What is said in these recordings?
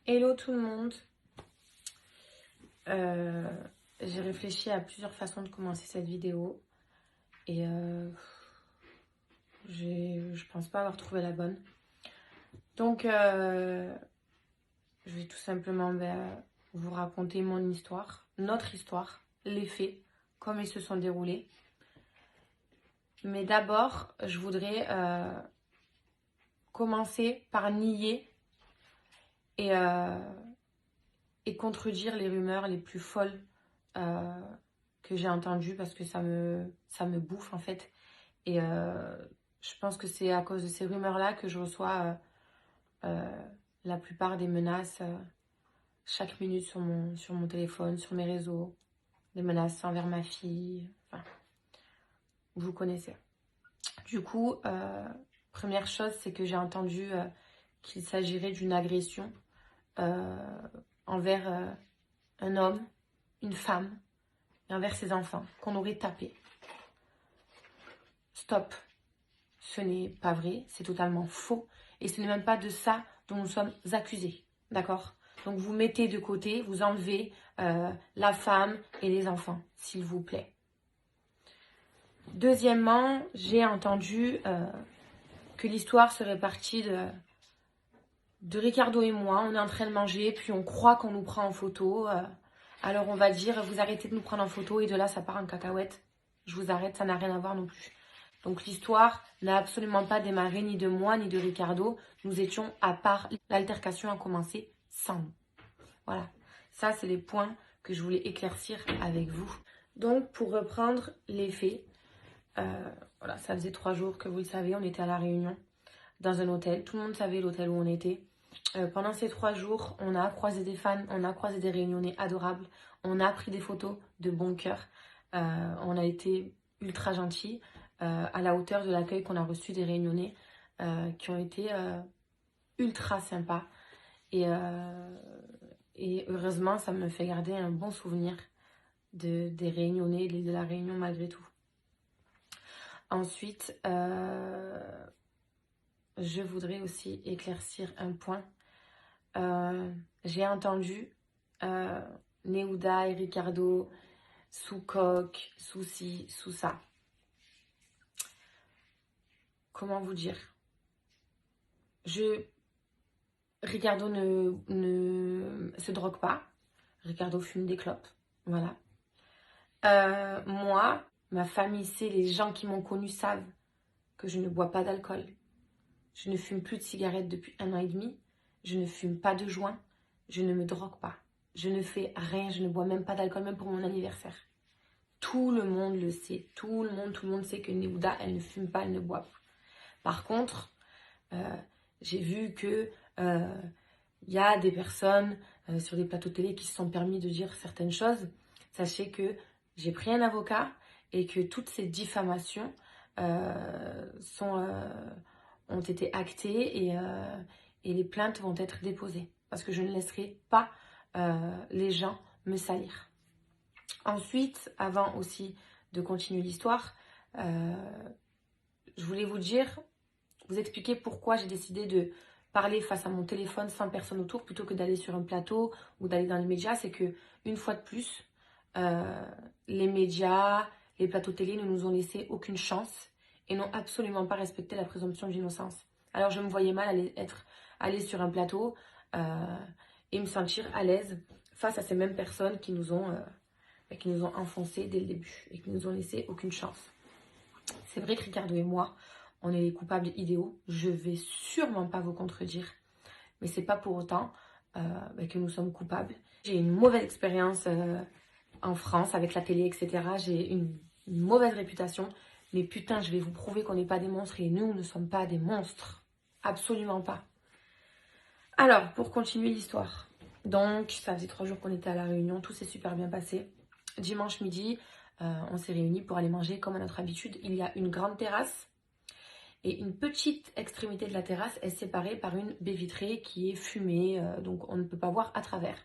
Hello tout le monde. J'ai réfléchi à plusieurs façons de commencer cette vidéo et je pense pas avoir trouvé la bonne. Donc je vais tout simplement vous raconter mon histoire, notre histoire, les faits, comme ils se sont déroulés. Mais d'abord, je voudrais commencer par nier et contredire les rumeurs les plus folles que j'ai entendues parce que ça me bouffe en fait. Et je pense que c'est à cause de ces rumeurs-là que je reçois la plupart des menaces chaque minute sur mon téléphone, sur mes réseaux. Des menaces envers ma fille. Enfin, vous connaissez. Du coup, première chose, c'est que j'ai entendu qu'il s'agirait d'une agression envers un homme, une femme et envers ses enfants, qu'on aurait tapé. Stop. Ce n'est pas vrai, c'est totalement faux. Et ce n'est même pas de ça dont nous sommes accusés. D'accord? Donc vous mettez de côté, vous enlevez la femme et les enfants, s'il vous plaît. Deuxièmement, j'ai entendu que l'histoire serait partie de Ricardo et moi. On est en train de manger, puis on croit qu'on nous prend en photo. Alors on va dire, vous arrêtez de nous prendre en photo, et de là, ça part en cacahuète. Je vous arrête, ça n'a rien à voir non plus. Donc l'histoire n'a absolument pas démarré ni de moi ni de Ricardo. Nous étions à part. L'altercation a commencé sans nous. Voilà. Ça, c'est les points que je voulais éclaircir avec vous. Donc, pour reprendre les faits, voilà, ça faisait 3 jours que vous le savez, on était à La Réunion, dans un hôtel. Tout le monde savait l'hôtel où on était. Pendant ces 3 jours, on a croisé des fans, on a croisé des Réunionnais adorables, on a pris des photos de bon cœur. On a été ultra gentils. À la hauteur de l'accueil qu'on a reçu des Réunionnais qui ont été ultra sympas. Et heureusement, ça me fait garder un bon souvenir des Réunionnais, de la Réunion malgré tout. Ensuite, je voudrais aussi éclaircir un point. J'ai entendu Neouda et Ricardo sous coque, sous ci, sous ça. Comment vous dire? Ricardo ne se drogue pas. Ricardo fume des clopes. Voilà. Moi, ma famille sait, les gens qui m'ont connue savent que je ne bois pas d'alcool. Je ne fume plus de cigarettes depuis 1 an et demi. Je ne fume pas de joint. Je ne me drogue pas. Je ne fais rien. Je ne bois même pas d'alcool, même pour mon anniversaire. Tout le monde le sait. Tout le monde sait que Neouda, elle ne fume pas, elle ne boit pas. Par contre, j'ai vu que y a des personnes sur des plateaux télé qui se sont permis de dire certaines choses. Sachez que j'ai pris un avocat et que toutes ces diffamations ont été actées et les plaintes vont être déposées. Parce que je ne laisserai pas les gens me salir. Ensuite, avant aussi de continuer l'histoire, je voulais vous expliquer pourquoi j'ai décidé de parler face à mon téléphone sans personne autour plutôt que d'aller sur un plateau ou d'aller dans les médias. C'est que, une fois de plus, les médias, les plateaux télé ne nous ont laissé aucune chance et n'ont absolument pas respecté la présomption d'innocence. Alors je me voyais mal aller sur un plateau et me sentir à l'aise face à ces mêmes personnes qui nous ont enfoncés dès le début et qui nous ont laissé aucune chance. C'est vrai que Ricardo et moi, on est les coupables idéaux. Je vais sûrement pas vous contredire, mais c'est pas pour autant que nous sommes coupables. J'ai une mauvaise expérience en France avec la télé, etc. J'ai une mauvaise réputation, mais putain, je vais vous prouver qu'on n'est pas des monstres et nous ne sommes pas des monstres. Absolument pas. Alors, pour continuer l'histoire. Donc, ça faisait 3 jours qu'on était à La Réunion, tout s'est super bien passé. Dimanche midi, on s'est réunis pour aller manger comme à notre habitude. Il y a une grande terrasse et une petite extrémité de la terrasse est séparée par une baie vitrée qui est fumée, donc on ne peut pas voir à travers.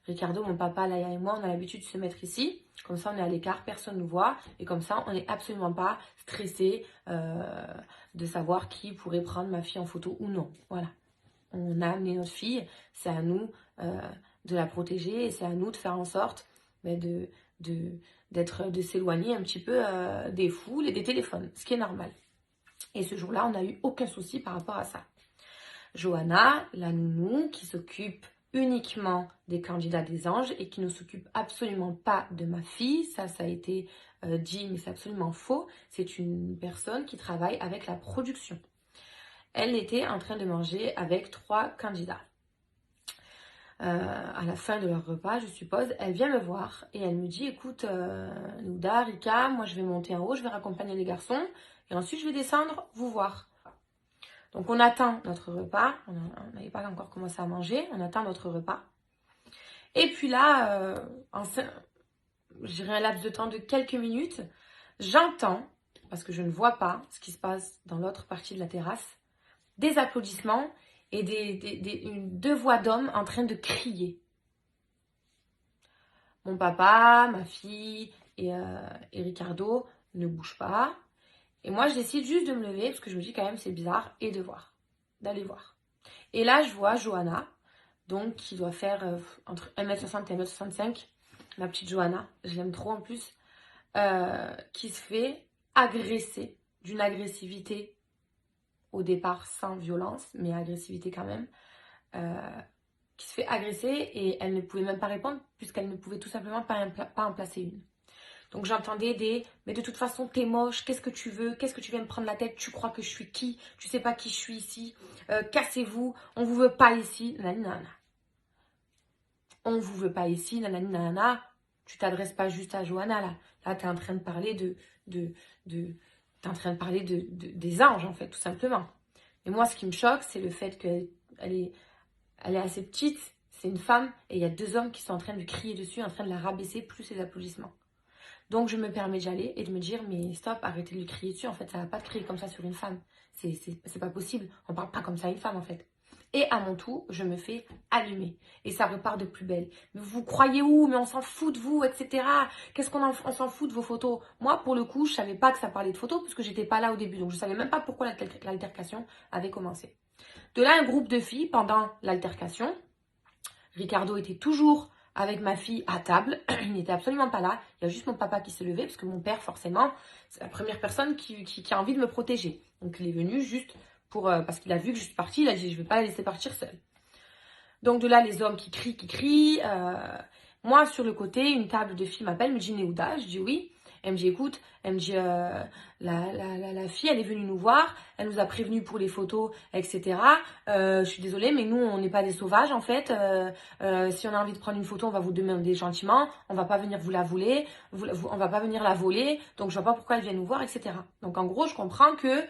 Ricardo, mon papa, Laïa et moi, on a l'habitude de se mettre ici. Comme ça, on est à l'écart, personne ne nous voit. Et comme ça, on n'est absolument pas stressé de savoir qui pourrait prendre ma fille en photo ou non. Voilà. On a amené notre fille, c'est à nous de la protéger et c'est à nous de faire en sorte de s'éloigner un petit peu des foules et des téléphones, ce qui est normal. Et ce jour-là, on n'a eu aucun souci par rapport à ça. Johanna, la nounou, qui s'occupe uniquement des candidats des anges et qui ne s'occupe absolument pas de ma fille, ça a été dit, mais c'est absolument faux. C'est une personne qui travaille avec la production. Elle était en train de manger avec 3 candidats. À la fin de leur repas, je suppose, elle vient me voir et elle me dit, écoute, Nouda, Rika, moi je vais monter en haut, je vais raccompagner les garçons et ensuite je vais descendre vous voir. Donc on attend notre repas, on n'avait pas encore commencé à manger, on attend notre repas. Et puis là, j'ai un laps de temps de quelques minutes, j'entends, parce que je ne vois pas ce qui se passe dans l'autre partie de la terrasse, des applaudissements et 2 voix d'hommes en train de crier. Mon papa, ma fille et Ricardo ne bougent pas. Et moi, je décide juste de me lever, parce que je me dis quand même c'est bizarre, et d'aller voir. Et là, je vois Johanna, donc qui doit faire entre 1m60 et 1m65, ma petite Johanna, je l'aime trop en plus, qui se fait agresser d'une agressivité, au départ sans violence, mais agressivité quand même, qui se fait agresser et elle ne pouvait même pas répondre puisqu'elle ne pouvait tout simplement pas en placer une. Donc j'entendais mais de toute façon t'es moche, qu'est-ce que tu veux, qu'est-ce que tu viens me prendre la tête, tu crois que je suis qui, tu sais pas qui je suis ici, cassez-vous, on vous veut pas ici, nanana. On vous veut pas ici, nanana. Tu t'adresses pas juste à Johanna là. Là t'es en train de parler t'es en train de parler des anges en fait, tout simplement. Et moi ce qui me choque, c'est le fait qu'elle est assez petite, c'est une femme, et il y a 2 hommes qui sont en train de lui crier dessus, en train de la rabaisser, plus les applaudissements. Donc je me permets d'y aller et de me dire, mais stop, arrêtez de lui crier dessus, en fait, ça va pas de crier comme ça sur une femme. C'est pas possible, on parle pas comme ça à une femme, en fait. Et à mon tour, je me fais allumer. Et ça repart de plus belle. Mais vous croyez où? Mais on s'en fout de vous, etc. Qu'est-ce on s'en fout de vos photos? Moi, pour le coup, je savais pas que ça parlait de photos, parce que j'étais pas là au début. Donc je savais même pas pourquoi l'altercation avait commencé. De là, un groupe de filles, pendant l'altercation, Ricardo était toujours avec ma fille à table, il n'était absolument pas là, il y a juste mon papa qui s'est levé, parce que mon père, forcément, c'est la première personne qui a envie de me protéger. Donc il est venu juste parce qu'il a vu que je suis partie, il a dit, je ne vais pas la laisser partir seule. Donc de là, les hommes qui crient. Moi, sur le côté, une table de filles m'appelle, me dit Néouda, je dis oui. Elle me dit, écoute, elle me dit, la fille, elle est venue nous voir, elle nous a prévenus pour les photos, etc. Je suis désolée, mais nous, on n'est pas des sauvages, en fait. Si on a envie de prendre une photo, on va vous demander gentiment, on va pas venir vous la voler, on va pas venir la voler, donc je vois pas pourquoi elle vient nous voir, etc. Donc en gros, je comprends que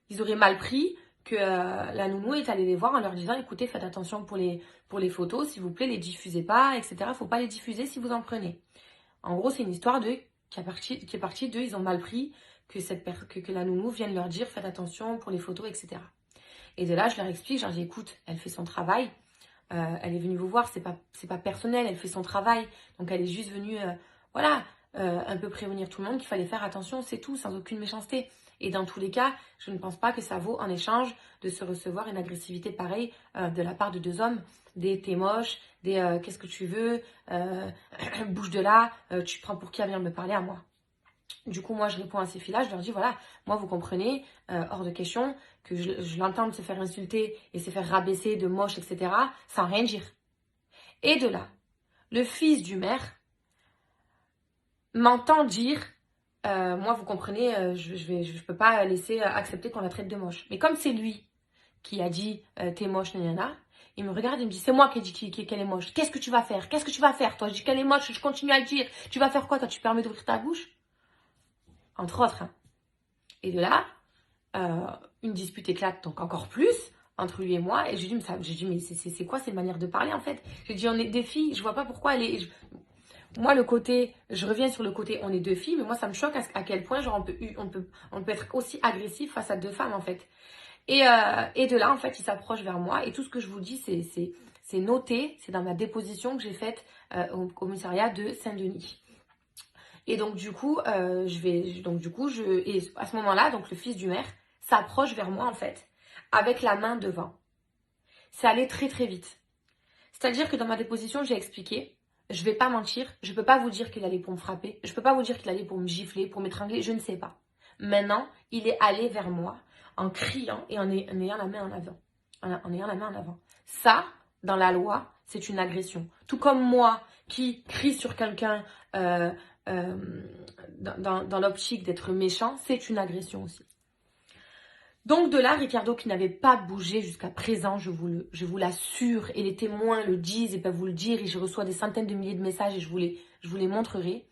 ils auraient mal pris que la nounou est allée les voir en leur disant, écoutez, faites attention pour les photos, s'il vous plaît, les diffusez pas, etc. Faut pas les diffuser si vous en prenez. En gros, c'est une histoire qui est partie d'eux, ils ont mal pris que la nounou vienne leur dire faites attention pour les photos, etc. Et de là, je leur explique, je leur dis écoute, elle fait son travail, elle est venue vous voir, c'est pas personnel, elle fait son travail, donc elle est juste venue, un peu prévenir tout le monde qu'il fallait faire attention, c'est tout, sans aucune méchanceté. Et dans tous les cas, je ne pense pas que ça vaut en échange de se recevoir une agressivité pareille de la part de 2 hommes, des t'es moche, des qu'est-ce que tu veux, bouge de là, tu prends pour qui à venir me parler à moi. Du coup, moi, je réponds à ces filles-là, je leur dis, voilà, moi, vous comprenez, hors de question, que je l'entende se faire insulter et se faire rabaisser de moche, etc., sans rien dire. Et de là, le fils du maire m'entend dire, moi, vous comprenez, je peux pas laisser accepter qu'on la traite de moche. Mais comme c'est lui qui a dit, t'es moche, nanana, il me regarde et me dit, c'est moi qui ai dit qu'elle est moche. Qu'est-ce que tu vas faire? Qu'est-ce que tu vas faire, toi? Je dis qu'elle est moche, je continue à le dire. Tu vas faire quoi, toi? Tu permets d'ouvrir ta bouche? Entre autres. Hein. Et de là, une dispute éclate donc encore plus entre lui et moi. Et je lui dis, mais c'est quoi cette manière de parler en fait? J'ai dit, on est des filles, je vois pas pourquoi elle est... Moi, je reviens sur le côté, on est 2 filles, mais moi, ça me choque à quel point genre, on peut être aussi agressif face à 2 femmes en fait. Et de là, en fait, il s'approche vers moi. Et tout ce que je vous dis, c'est noté, c'est dans ma déposition que j'ai faite au commissariat de Saint-Denis. Et donc du coup, et à ce moment-là, donc le fils du maire s'approche vers moi en fait, avec la main devant. c'est allé très très vite. C'est-à-dire que dans ma déposition, j'ai expliqué, je vais pas mentir, je peux pas vous dire qu'il allait pour me frapper, je peux pas vous dire qu'il allait pour me gifler, pour m'étrangler, je ne sais pas. Maintenant, il est allé vers moi en criant et en ayant la main en avant. En ayant la main en avant. Ça, dans la loi, c'est une agression. Tout comme moi qui crie sur quelqu'un euh, euh, dans l'optique d'être méchant, c'est une agression aussi. Donc de là, Ricardo qui n'avait pas bougé jusqu'à présent, je vous l'assure, et les témoins le disent et peuvent vous le dire, et je reçois des centaines de milliers de messages et je vous les montrerai.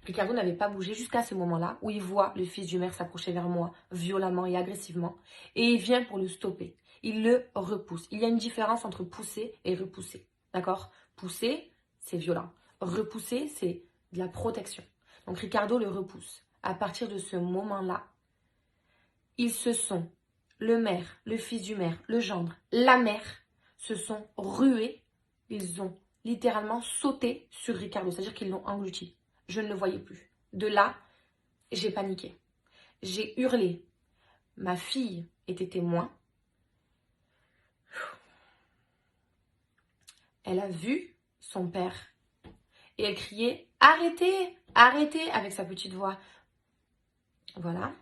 Ricardo n'avait pas bougé jusqu'à ce moment-là où il voit le fils du maire s'approcher vers moi violemment et agressivement, et il vient pour le stopper. Il le repousse. Il y a une différence entre pousser et repousser. D'accord? Pousser, c'est violent. Repousser, c'est de la protection. Donc Ricardo le repousse. À partir de ce moment-là, ils se sont, le maire, le fils du maire, le gendre, la mère, se sont rués. Ils ont littéralement sauté sur Ricardo, c'est-à-dire qu'ils l'ont englouti. Je ne le voyais plus. De là, j'ai paniqué. J'ai hurlé. Ma fille était témoin. Elle a vu son père et elle criait « Arrêtez, arrêtez » avec sa petite voix. Voilà.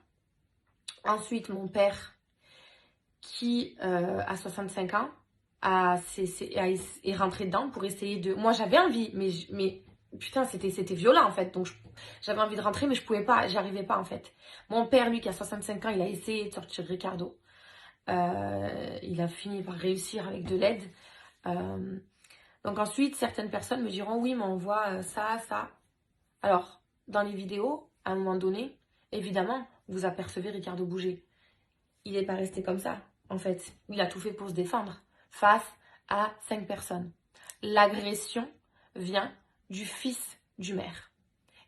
Ensuite, mon père, qui a 65 ans, est rentré dedans pour essayer de... Moi, j'avais envie, mais putain, c'était violent, en fait. Donc, j'avais envie de rentrer, mais je pouvais pas, j'arrivais pas, en fait. Mon père, lui, qui a 65 ans, il a essayé de sortir Ricardo. Il a fini par réussir avec de l'aide. Donc ensuite, certaines personnes me diront, oui, mais on voit ça, ça. Alors, dans les vidéos, à un moment donné, évidemment, vous apercevez Ricardo bouger. Il n'est pas resté comme ça, en fait. Il a tout fait pour se défendre face à 5 personnes. L'agression vient du fils du maire.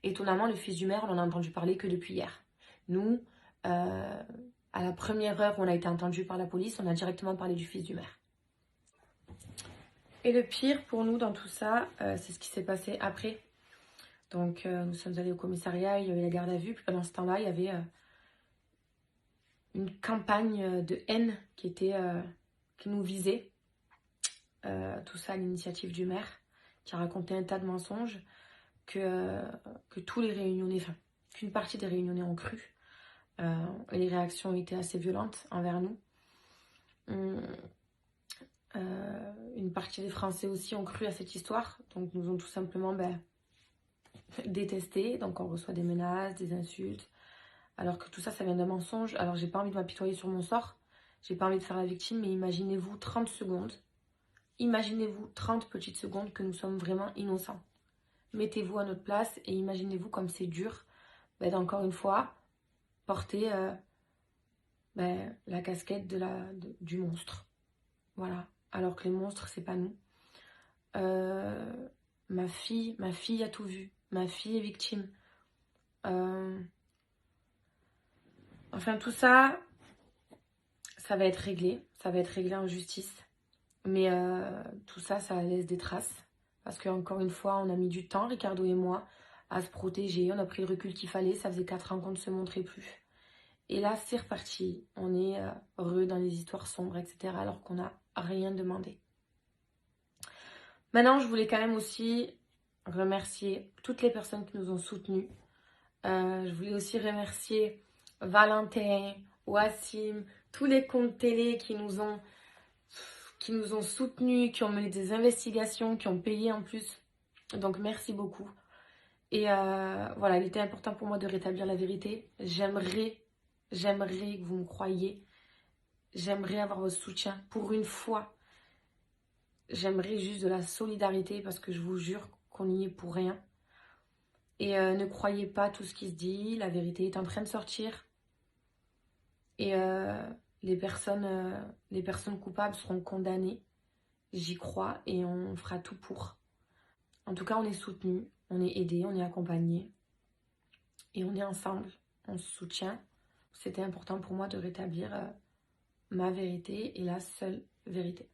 Étonnamment, le fils du maire, on en a entendu parler que depuis hier. Nous, à la première heure où on a été entendu par la police, on a directement parlé du fils du maire. Et le pire pour nous dans tout ça, c'est ce qui s'est passé après. Donc, nous sommes allés au commissariat, il y avait la garde à vue. Puis pendant ce temps-là, il y avait une campagne de haine qui nous visait. Tout ça à l'initiative du maire, qui a raconté un tas de mensonges que tous les réunionnais, enfin, qu'une partie des réunionnais ont cru. Et les réactions ont été assez violentes envers nous. Une partie des Français aussi ont cru à cette histoire, donc nous ont tout simplement détesté. Donc on reçoit des menaces, des insultes, alors que tout ça, ça vient d'un mensonge. Alors j'ai pas envie de m'apitoyer sur mon sort, j'ai pas envie de faire la victime, mais imaginez-vous 30 secondes, imaginez-vous 30 petites secondes que nous sommes vraiment innocents. Mettez-vous à notre place et imaginez-vous comme c'est dur, d'encore une fois, porter la casquette du monstre. Voilà. Alors que les monstres, c'est pas nous. Ma fille a tout vu. Ma fille est victime. Enfin, tout ça, ça va être réglé. Ça va être réglé en justice. Mais tout ça, ça laisse des traces. Parce qu'encore une fois, on a mis du temps, Ricardo et moi, à se protéger. On a pris le recul qu'il fallait. Ça faisait 4 ans qu'on ne se montrait plus. Et là, c'est reparti. On est heureux dans les histoires sombres, etc. Alors qu'on n'a rien demandé. Maintenant, je voulais quand même aussi remercier toutes les personnes qui nous ont soutenus. Je voulais aussi remercier Valentin, Wassim, tous les comptes télé qui nous ont soutenus, qui ont mené des investigations, qui ont payé en plus. Donc merci beaucoup. Et voilà, il était important pour moi de rétablir la vérité. J'aimerais que vous me croyiez. J'aimerais avoir votre soutien pour une fois. J'aimerais juste de la solidarité parce que je vous jure qu'on n'y est pour rien. Et ne croyez pas tout ce qui se dit, la vérité est en train de sortir. Et les personnes coupables seront condamnées. J'y crois et on fera tout pour. En tout cas, on est soutenus, on est aidés, on est accompagnés. Et on est ensemble, on se soutient. C'était important pour moi de rétablir ma vérité et la seule vérité.